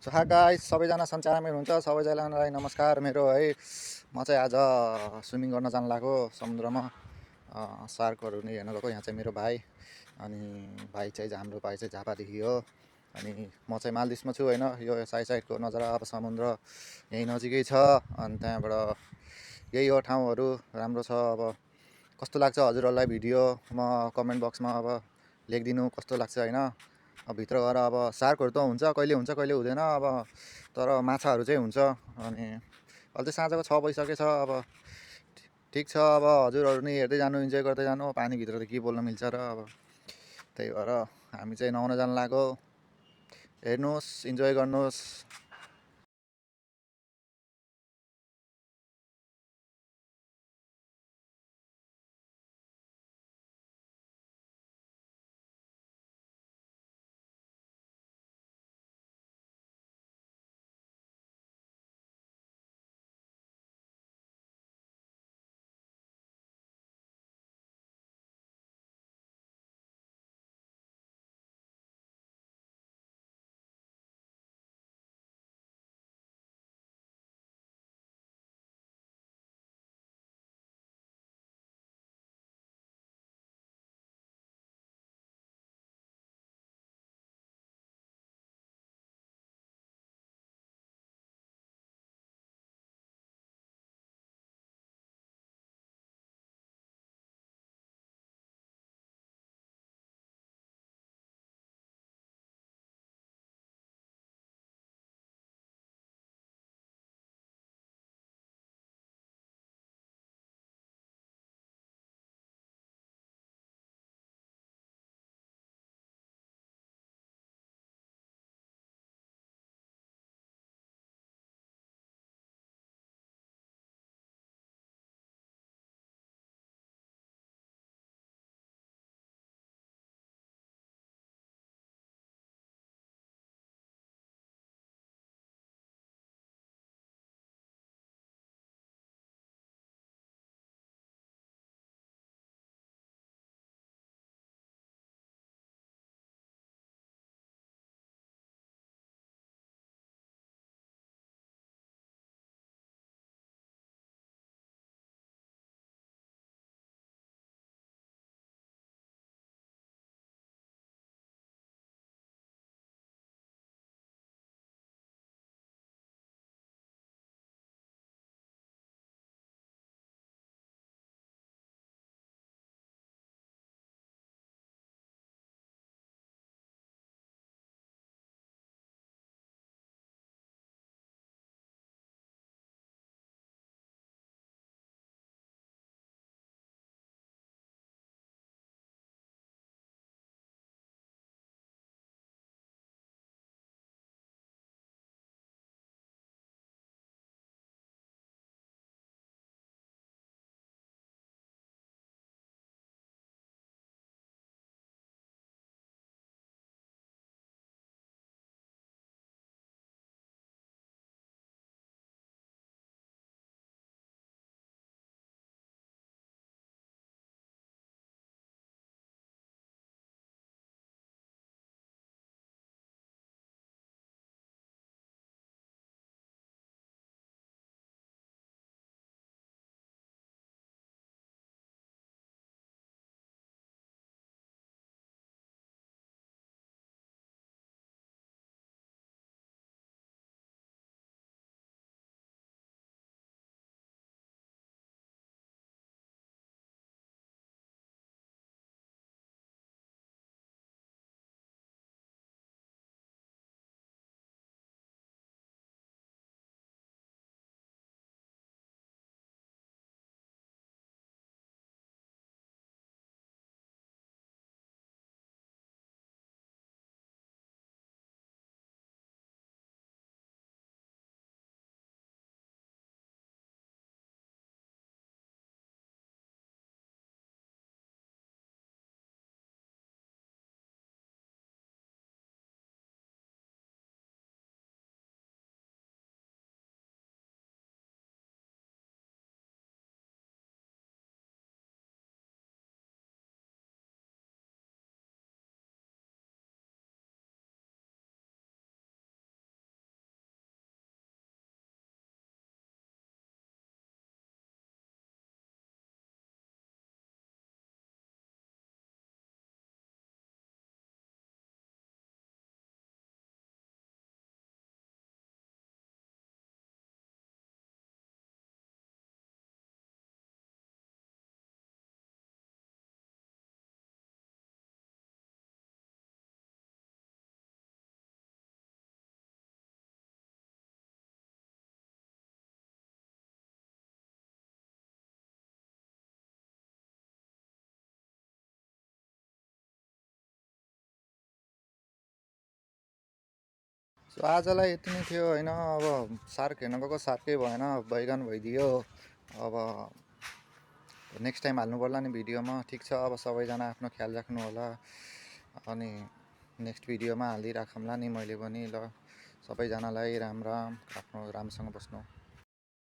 सो high guys, सबैजना सञ्चारमा हुनुहुन्छ। सबैजनालाई नमस्कार मेरो है। म चाहिँ आज स्विमिङ गर्न जानु लागेको समुद्रमा। सार्कहरू नै हेर्न गएको। यहाँ चाहिँ मेरो भाइ, अनि हाम्रो भाइ चाहिँ झापादेखि हो। अनि म चाहिँ मालदिप्समा छु होइन। यो साइडको नजारा अब समुद्र यहीँ नजिकै छ। अनि त्यहाँबाट यही हो ठाउँहरू, राम्रो छ। अब कस्तो लाग्छ हजुरहरूलाई भिडियोमा कमेन्ट बक्समा अब लेखिदिनु कस्तो लाग्छ होइन। अब भित्र गएर अब सार्कहरू त हुन्छ, कहिले हुँदैन अब, तर माछाहरू चाहिँ हुन्छ। अनि अहिले चाहिँ साँझको 6 बजिसकेछ। अब ठिक छ, अब हजुरहरू नि हेर्दै जानु, इन्जोय गर्दै जानु। पानीभित्र त के बोल्न मिल्छ र। अब त्यही भएर हामी चाहिँ नुहाउन जानु लाग्यो। हेर्नुहोस्, इन्जोय गर्नुहोस्। सो आजलाई यति नै थियो होइन। अब सार्क हेर्न गएको सार्कै भएन, बैगन भइदियो। अब नेक्स्ट टाइम हाल्नु पर्ला नि भिडियोमा। ठिक छ, अब सबैजना आफ्नो ख्याल राख्नु होला। अनि नेक्स्ट भिडियोमा हालिदिइराखौँला नि मैले पनि। ल सबैजनालाई राम राम, आफ्नो राम्रोसँग बस्नु।